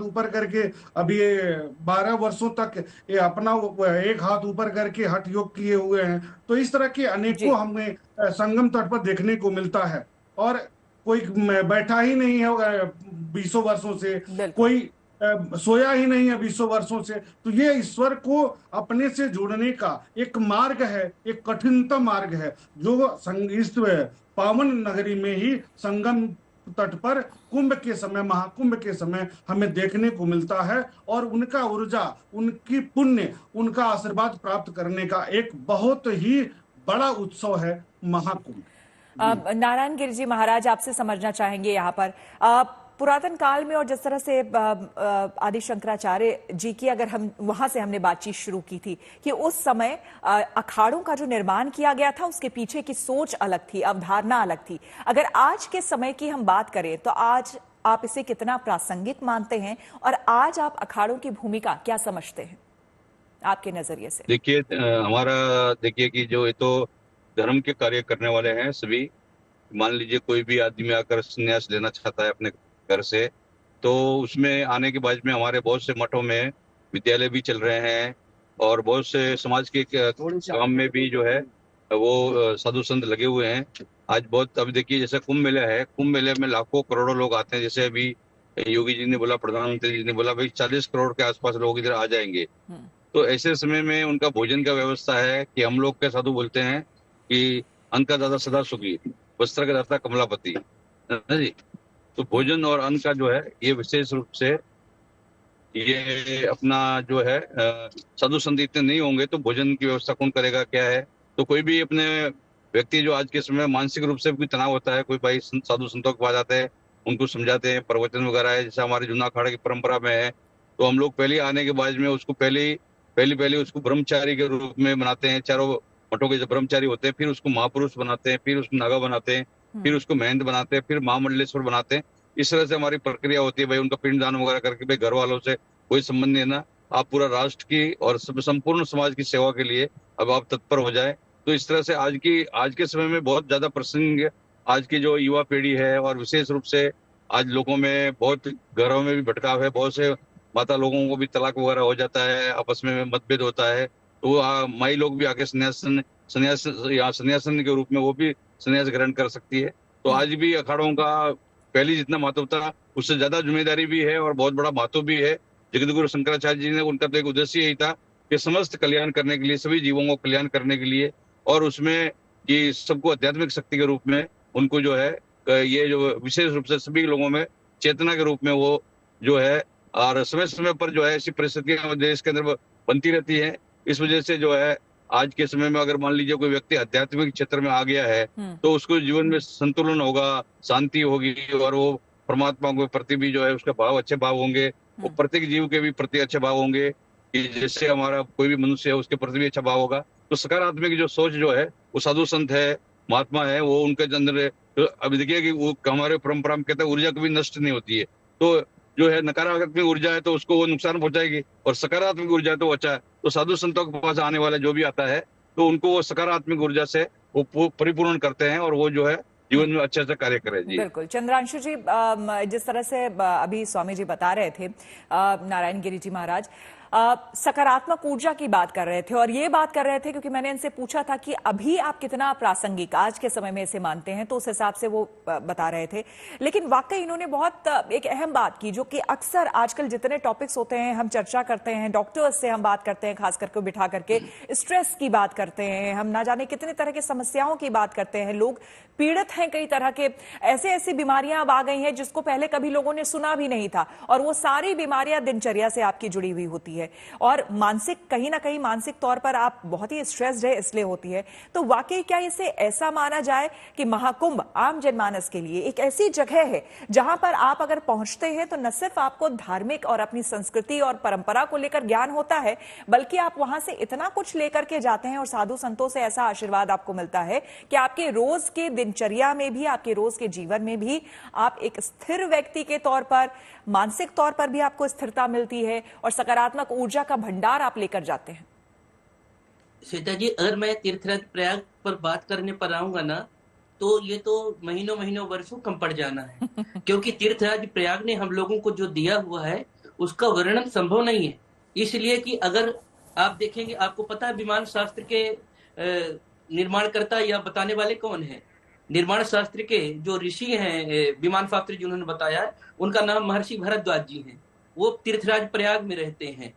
E: ऊपर करके अभी 12 वर्षों तक ये अपना एक हाथ ऊपर करके हठ योग किए हुए हैं। तो इस तरह के अनेकों हमें संगम तट पर देखने को मिलता है। और कोई बैठा ही नहीं है 20 वर्षों से, कोई सोया ही नहीं है 20 वर्षों से। तो ये ईश्वर को अपने से जोड़ने का एक मार्ग है, एक कठिनतम मार्ग है, जो इस पावन नगरी में ही संगम तट पर कुंभ के समय, महाकुंभ के समय हमें देखने को मिलता है। और उनका ऊर्जा, उनकी पुण्य, उनका आशीर्वाद प्राप्त करने का एक बहुत ही बड़ा उत्सव है महाकुंभ।
A: नारायण गिरी जी महाराज, आपसे समझना चाहेंगे यहाँ पर पुरातन काल में, और जिस तरह से आदि शंकराचार्य जी की, अगर हम वहां से हमने बातचीत शुरू की थी कि उस समय अखाड़ों का जो निर्माण किया गया था उसके पीछे की सोच अलग थी, अवधारणा अलग थी। अगर आज के समय की हम बात करें तो आज आप इसे कितना प्रासंगिक मानते हैं और आज आप अखाड़ों की भूमिका क्या समझते हैं आपके नजरिए से?
G: देखिए, हमारा देखिए कि जो ये तो धर्म के कार्य करने वाले हैं सभी। मान लीजिए कोई भी आदमी आकर संन्यास लेना चाहता है अपने घर से, तो उसमें आने के बाद में हमारे बहुत से मठों में विद्यालय भी चल रहे हैं और बहुत से समाज के काम में भी जो है वो साधु संत लगे हुए हैं। आज बहुत, अभी देखिए जैसे कुंभ मेला है, कुंभ मेले में लाखों करोड़ों लोग आते हैं। जैसे अभी योगी जी ने बोला, प्रधानमंत्री जी ने बोला, भाई 40 करोड़ के आसपास लोग इधर आ जाएंगे। तो ऐसे समय में उनका भोजन का व्यवस्था है कि हम लोग के साधु बोलते हैं कि अन्न का दाता सदा सुखी, वस्त्र का दाता कमलापति, है जी। तो भोजन और अन्न का जो है ये विशेष रूप से ये अपना जो है साधु संत इतने नहीं होंगे तो भोजन की व्यवस्था कौन करेगा, क्या है। तो कोई भी अपने व्यक्ति जो आज के समय मानसिक रूप से भी तनाव होता है, कोई भाई साधु संतों के पास आते हैं, उनको समझाते हैं, प्रवचन वगैरह है। जैसे हमारे जूना अखाड़े की परंपरा में है तो हम लोग पहले आने के बाद में उसको पहले उसको ब्रह्मचारी के रूप में बनाते हैं, चारों मठों के जो ब्रह्मचारी होते हैं, फिर उसको महापुरुष बनाते हैं, फिर उसको नागा बनाते हैं, फिर उसको महंत बनाते हैं, फिर महामंडलेश्वर बनाते हैं। इस तरह से हमारी प्रक्रिया होती है भाई। उनका पिंडदान वगैरह करके भाई घर वालों से कोई संबंध नहीं है, आप पूरा राष्ट्र की और संपूर्ण समाज की सेवा के लिए अब आप तत्पर हो जाए। तो इस तरह से आज के समय में बहुत ज्यादा प्रसंग है। आज की जो युवा पीढ़ी है और विशेष रूप से आज लोगों में बहुत घरों में भी भटकाव है, बहुत से माता लोगों को भी तलाक वगैरह हो जाता है, आपस में मतभेद होता है, तो माई लोग भी आके सन्यासन के रूप में वो भी सन्यास ग्रहण कर सकती है। तो आज भी अखाड़ों का पहले जितना महत्व था उससे ज्यादा जिम्मेदारी भी है और बहुत बड़ा महत्व भी है। जगतगुरु शंकराचार्य जी ने, उनका तो एक उद्देश्य यही था कि समस्त कल्याण करने के लिए, सभी जीवों को कल्याण करने के लिए, और उसमें कि सबको आध्यात्मिक शक्ति के रूप में उनको जो है ये जो विशेष रूप से सभी लोगों में चेतना के रूप में वो जो है, और समय समय पर जो है ऐसी परिस्थितियां देश के अंदर बनती रहती है। इस वजह से जो है आज के समय में अगर मान लीजिए कोई व्यक्ति आध्यात्मिक क्षेत्र में आ गया है तो उसको जीवन में संतुलन होगा, शांति होगी, और वो परमात्मा के प्रति भी जो है उसका भाव, अच्छे भाव होंगे, वो प्रत्येक जीव के भी प्रति अच्छे भाव होंगे कि जैसे हमारा कोई भी मनुष्य है उसके प्रति भी अच्छा भाव होगा। तो सकारात्मक जो सोच जो है वो साधु संत है, महात्मा है, वो उनके अंदर तो अभी देखिए कि वो हमारे परंपरा में कहते हैं ऊर्जा कभी नष्ट नहीं होती है। तो जो है नकारात्मक ऊर्जा है तो उसको वो नुकसान पहुंचाएगी, और सकारात्मक ऊर्जा है तो वो अच्छा है। तो साधु संतों के पास आने वाला जो भी आता है तो उनको वो सकारात्मक ऊर्जा से वो परिपूर्ण करते हैं और वो जो है जीवन में अच्छा अच्छा कार्य करे। जी
A: बिल्कुल। चंद्रांशु जी, जिस तरह से अभी स्वामी जी बता रहे थे, नारायण गिरी जी महाराज सकारात्मक ऊर्जा की बात कर रहे थे, और ये बात कर रहे थे क्योंकि मैंने इनसे पूछा था कि अभी आप कितना प्रासंगिक आज के समय में इसे मानते हैं, तो उस हिसाब से वो बता रहे थे। लेकिन वाकई इन्होंने बहुत एक अहम बात की, जो कि अक्सर आजकल जितने टॉपिक्स होते हैं हम चर्चा करते हैं, डॉक्टर्स से हम बात करते हैं, खास करके बिठा करके स्ट्रेस की बात करते हैं, हम ना जाने कितने तरह की समस्याओं की बात करते हैं, लोग पीड़ित हैं कई तरह के, ऐसी बीमारियां अब आ गई हैं जिसको पहले कभी लोगों ने सुना भी नहीं था, और वो सारी बीमारियां दिनचर्या से आपकी जुड़ी हुई होती है, और मानसिक, कहीं ना कहीं मानसिक तौर पर आप बहुत ही स्ट्रेस्ड है इसलिए होती है। तो वाकई क्या इसे ऐसा माना जाए कि महाकुंभ आम जनमानस के लिए एक ऐसी जगह है जहां पर आप अगर पहुंचते हैं तो न सिर्फ आपको धार्मिक और अपनी संस्कृति और परंपरा को लेकर ज्ञान होता है, बल्कि आप वहां से इतना कुछ लेकर के जाते हैं और साधु संतों से ऐसा आशीर्वाद आपको मिलता है कि आपके रोज के दिनचर्या में भी, आपके रोज के जीवन में भी आप एक स्थिर व्यक्ति के तौर पर, मानसिक तौर पर भी आपको स्थिरता मिलती है और सकारात्मक ऊर्जा का भंडार आप लेकर जाते हैं।
F: श्वेता जी, अगर मैं तीर्थराज प्रयाग पर बात करने पर आऊंगा ना, तो ये तो महीनों वर्षों कम पड़ जाना है क्योंकि तीर्थराज प्रयाग ने हम लोगों को जो दिया हुआ है उसका वर्णन संभव नहीं है। इसलिए कि अगर आप देखेंगे, आपको पता है विमान शास्त्र के निर्माणकर्ता या बताने वाले कौन है? निर्माण शास्त्र के जो ऋषि हैं, विमान शास्त्री जिन्होंने बताया है, उनका नाम महर्षि भरद्वाज जी हैं। वो तीर्थराज प्रयाग में रहते हैं।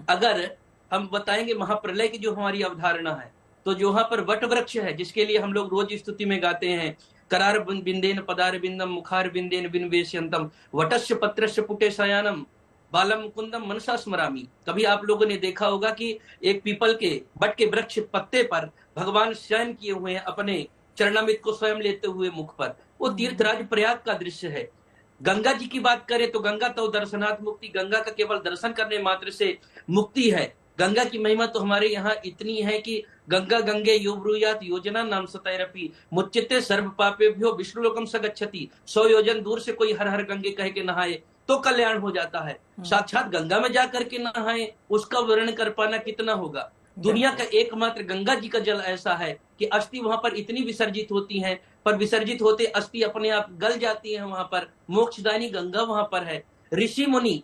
F: अगर हम बताएंगे महाप्रलय की जो हमारी अवधारणा है, तो जो वहां पर वट वृक्ष है, जिसके लिए हम लोग रोज स्तुति में गाते हैं, करार बिंदेन पदार बिंदम मुखार बिंदेन बिनवेश्यंतम वटस्य पत्रस्य पुटे शयानम बालम मुकुंदम मनसा स्मरामी। कभी आप लोगों ने देखा होगा कि एक पीपल के, बट के वृक्ष पत्ते पर भगवान शयन किए हुए हैं, अपने चरणामृत को स्वयं लेते हुए मुख पर। वो तीर्थराज प्रयाग का दृश्य है। गंगा जी की बात करें तो गंगा तो दर्शनात् मुक्ति, गंगा का केवल दर्शन करने मात्र से मुक्ति है। गंगा की महिमा तो हमारे यहाँ इतनी है कि गंगा गंगे यो ब्रूयात योजना नाम सतैरपि मुच्यते सर्व पापेभ्यो विष्णुलोकम सगच्छति। 100 योजन दूर से कोई हर हर गंगे कह के नहाए तो कल्याण हो जाता है। साक्षात गंगा में जाकर के नहाए, उसका वर्णन कर पाना कितना होगा। दुनिया का एकमात्र गंगा जी का जल ऐसा है कि अस्थि वहां पर इतनी विसर्जित होती है, पर विसर्जित होते अस्थि अपने आप गल जाती है। वहां पर मोक्षदायिनी गंगा वहां पर है। ऋषि मुनि,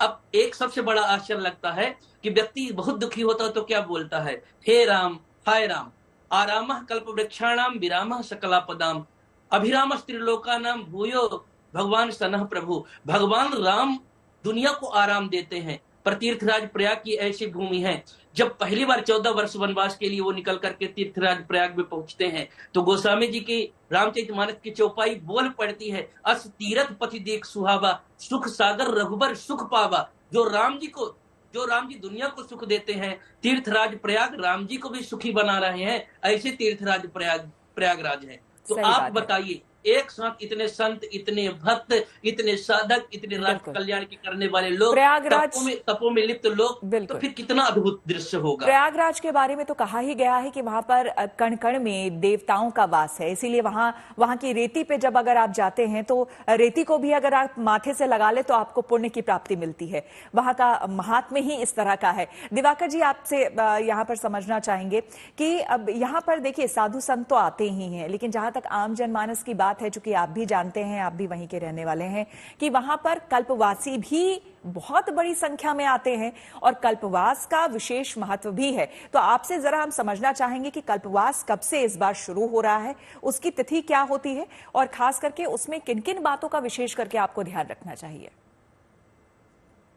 F: अब एक सबसे बड़ा आश्चर्य लगता है कि व्यक्ति बहुत दुखी होता है तो क्या बोलता है, हे राम, हाय राम, आरामः कल्प वृक्षाणाम विरामः सकलापदाम अभिरामः त्रिलोकानाम भूयो भगवान सनः प्रभु। भगवान राम दुनिया को आराम देते हैं। पर तीर्थराज प्रयाग की ऐसी भूमि है, जब पहली बार 14 वर्ष वनवास के लिए वो निकल करके तीर्थराज प्रयाग में पहुंचते हैं तो गोस्वामी जी की रामचरितमानस की चौपाई बोल पड़ती है, अस तीरथ पति देख सुहावा सुख सागर रघुबर सुख पावा। जो राम जी दुनिया को सुख देते हैं, तीर्थराज प्रयाग राम जी को भी सुखी बना रहे हैं। ऐसे तीर्थराज प्रयागराज है। तो आप बताइए, एक साथ इतने संत, इतने भक्त, इतने साधक, इतने राष्ट्र कल्याण की करने वाले लोग,
A: प्रयागराज
F: तपों में लिप्त लोग, तो फिर कितना अद्भुत दृश्य होगा।
A: प्रयागराज के बारे में तो कहा ही गया है कि वहां पर कण कण में देवताओं का वास है, इसीलिए वहां की रेती पे जब अगर आप जाते हैं तो रेती को भी अगर आप माथे से लगा ले तो आपको पुण्य की प्राप्ति मिलती है। वहां का महात्म्य ही इस तरह का है। दिवाकर जी, आपसे यहाँ पर समझना चाहेंगे कि अब यहाँ पर देखिए साधु संत तो आते ही हैं, लेकिन जहां तक आम जनमानस की बात है, चूंकि आप भी जानते हैं, आप भी वहीं के रहने वाले हैं, कि वहां पर कल्पवासी भी बहुत बड़ी संख्या में आते हैं और कल्पवास का विशेष महत्व भी है। तो आपसे जरा हम समझना चाहेंगे कि कल्पवास कब से इस बार शुरू हो रहा है, उसकी तिथि क्या होती है और खास करके उसमें किन किन बातों का विशेष करके आपको ध्यान रखना चाहिए।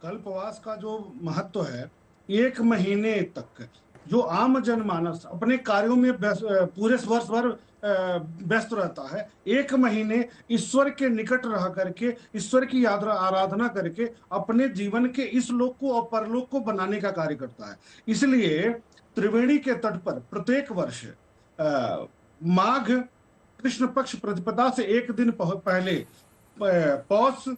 E: कल्पवास का जो महत्व है, 1 महीने तक जो आम जनमानस अपने कार्यों में पूरे वर्ष भर व्यस्त रहता है, 1 महीने ईश्वर के निकट रह करके, ईश्वर की आराधना करके अपने जीवन के इस लोक को और परलोक को बनाने का कार्य करता है। इसलिए त्रिवेणी के तट पर प्रत्येक वर्ष माघ कृष्ण पक्ष प्रतिपदा से 1 दिन पहले पौष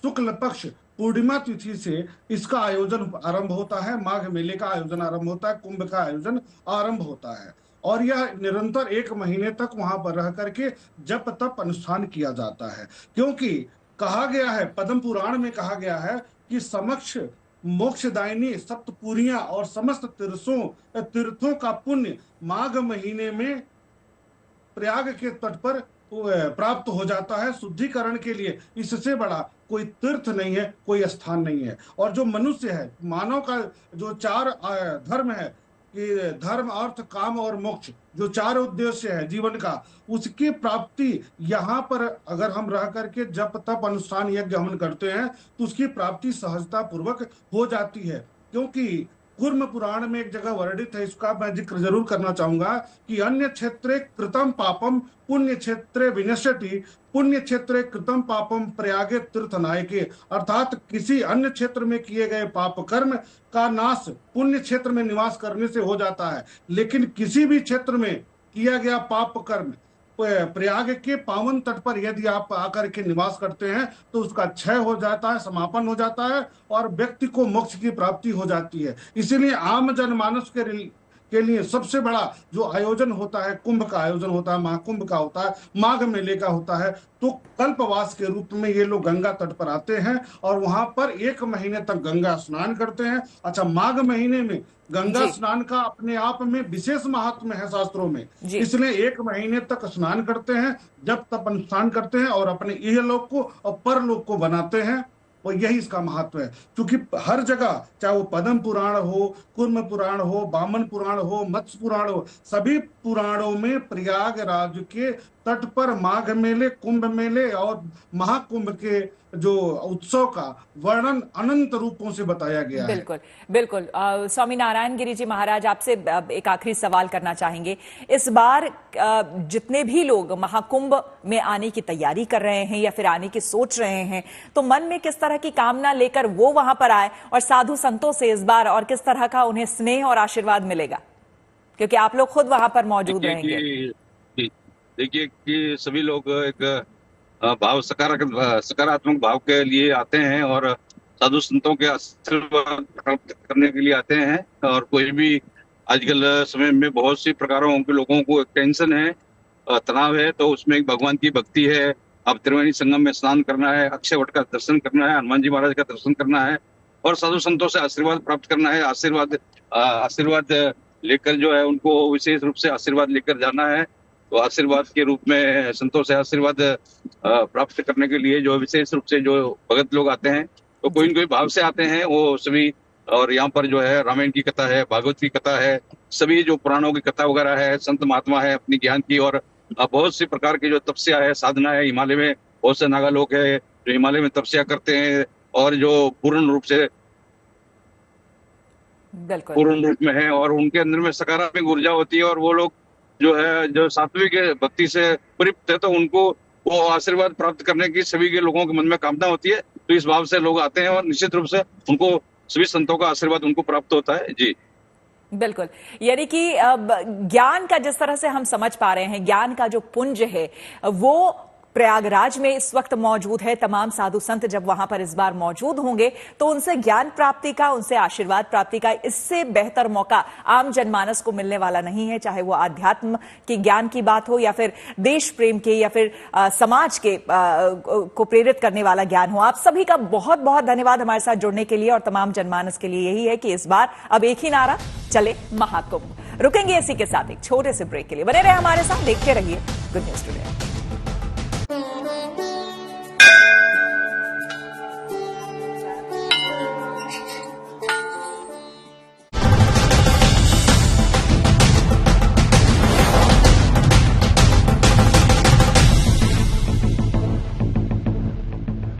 E: शुक्ल पक्ष पूर्णिमा तिथि से इसका आयोजन आरंभ होता है। माघ मेले का आयोजन आरंभ होता है, कुंभ का आयोजन आरंभ होता है और यह निरंतर 1 महीने तक वहां पर रह करके जप तप अनुष्ठान किया जाता है। क्योंकि कहा गया है, पद्म पुराण में कहा गया है कि समक्ष मोक्षदायिनी सप्तपुरियां और समस्त तीर्थों का पुण्य माघ महीने में प्रयाग के तट पर प्राप्त हो जाता है। शुद्धिकरण के लिए इससे बड़ा कोई तीर्थ नहीं है, कोई स्थान नहीं है। और जो मनुष्य है, मानव का जो 4 धर्म है कि धर्म अर्थ काम और मोक्ष, जो 4 उद्देश्य है जीवन का, उसकी प्राप्ति यहाँ पर अगर हम रह करके जप तप अनुष्ठान यज्ञ हवन करते हैं तो उसकी प्राप्ति सहजता पूर्वक हो जाती है। क्योंकि कूर्म पुराण में एक जगह वर्णित है, इसका मैं जिक्र जरूर करना चाहूंगा कि अन्य क्षेत्रे कृतम पापम पुण्य क्षेत्रे विनश्यति, पुण्य क्षेत्रे कृतम पापम प्रयागे तीर्थ नायके, अर्थात किसी अन्य क्षेत्र में किए गए पाप कर्म का नाश पुण्य क्षेत्र में निवास करने से हो जाता है, लेकिन किसी भी क्षेत्र में किया गया पाप कर्म प्रयाग के पावन तट पर यदि आप आकर के निवास करते हैं तो उसका क्षय हो जाता है, समापन हो जाता है और व्यक्ति को मोक्ष की प्राप्ति हो जाती है। इसीलिए आम जनमानस के लिए सबसे बड़ा जो आयोजन होता है, कुंभ का आयोजन होता है, महाकुंभ का होता है, माघ मेले का होता है। तो कल्पवास के रूप में ये लोग गंगा तट पर आते हैं और वहां पर 1 महीने तक गंगा स्नान करते हैं। अच्छा, माघ महीने में गंगा स्नान का अपने आप में विशेष महत्व है शास्त्रों में, इसलिए 1 महीने तक स्नान करते हैं, जब तप अनुष्ठान करते हैं और अपने इहलोक को और परलोक को बनाते हैं। और यही इसका महत्व है, क्योंकि हर जगह चाहे वो पद्म पुराण हो, कूर्म पुराण हो, वामन पुराण हो, मत्स्य पुराण हो, सभी पुराणों में प्रयागराज के तट पर माघ मेले, कुंभ मेले और महाकुंभ के जो उत्सव का वर्णन अनंत रूपों से बताया गया है।
A: बिल्कुल बिल्कुल। स्वामी नारायण गिरि जी महाराज, आपसे एक आखिरी सवाल करना चाहेंगे। इस बार जितने भी लोग महाकुंभ में आने की तैयारी कर रहे हैं या फिर आने की सोच रहे हैं, तो मन में किस तरह की कामना लेकर वो वहां पर आए और साधु संतों से इस बार और किस तरह का उन्हें स्नेह और आशीर्वाद मिलेगा, क्योंकि आप लोग खुद वहां पर मौजूद रहेंगे।
G: देखिए कि सभी लोग एक सकारात्मक भाव के लिए आते हैं और साधु संतों के आशीर्वाद प्राप्त करने के लिए आते हैं। और कोई भी आजकल समय में बहुत सी प्रकारों के लोगों को टेंशन है, तनाव है, तो उसमें एक भगवान की भक्ति है। अब त्रिवेणी संगम में स्नान करना है, अक्षय वट का दर्शन करना है, हनुमान जी महाराज का दर्शन करना है और साधु संतों से आशीर्वाद प्राप्त करना है। आशीर्वाद लेकर जो है उनको विशेष रूप से आशीर्वाद लेकर जाना है। तो आशीर्वाद के रूप में संतों से आशीर्वाद प्राप्त करने के लिए जो विशेष रूप से जो भगत लोग आते हैं, तो कोई न कोई भाव से आते हैं वो सभी। और यहाँ पर जो है रामायण की कथा है, भागवत की कथा है, सभी जो पुराणों की कथा वगैरह है, संत महात्मा है अपनी ज्ञान की, और बहुत सी प्रकार की जो तपस्या है, साधना है। हिमालय में बहुत से नागा लोग है जो हिमालय में तपस्या करते हैं और जो पूर्ण रूप में है और उनके अंदर में सकारात्मक ऊर्जा होती है और वो लोग जो है जो सात्विक भक्ति से परिप्त है, तो उनको वो आशीर्वाद प्राप्त करने की सभी के लोगों के मन में कामना होती है। तो इस भाव से लोग आते हैं और निश्चित रूप से उनको सभी संतों का आशीर्वाद उनको प्राप्त होता है। जी
A: बिल्कुल, यानी कि ज्ञान का जिस तरह से हम समझ पा रहे हैं, ज्ञान का जो पुंज है वो प्रयागराज में इस वक्त मौजूद है। तमाम साधु संत जब वहां पर इस बार मौजूद होंगे तो उनसे ज्ञान प्राप्ति का, उनसे आशीर्वाद प्राप्ति का इससे बेहतर मौका आम जनमानस को मिलने वाला नहीं है। चाहे वो आध्यात्म के ज्ञान की बात हो या फिर देश प्रेम के या फिर समाज के को प्रेरित करने वाला ज्ञान हो। आप सभी का बहुत बहुत धन्यवाद हमारे साथ जुड़ने के लिए, और तमाम जनमानस के लिए यही है कि इस बार अब एक ही नारा, चले महाकुंभ। रुकेंगे इसी के साथ एक छोटे से ब्रेक के लिए। बने रहे हमारे साथ, देखते रहिए गुड न्यूज टुडे।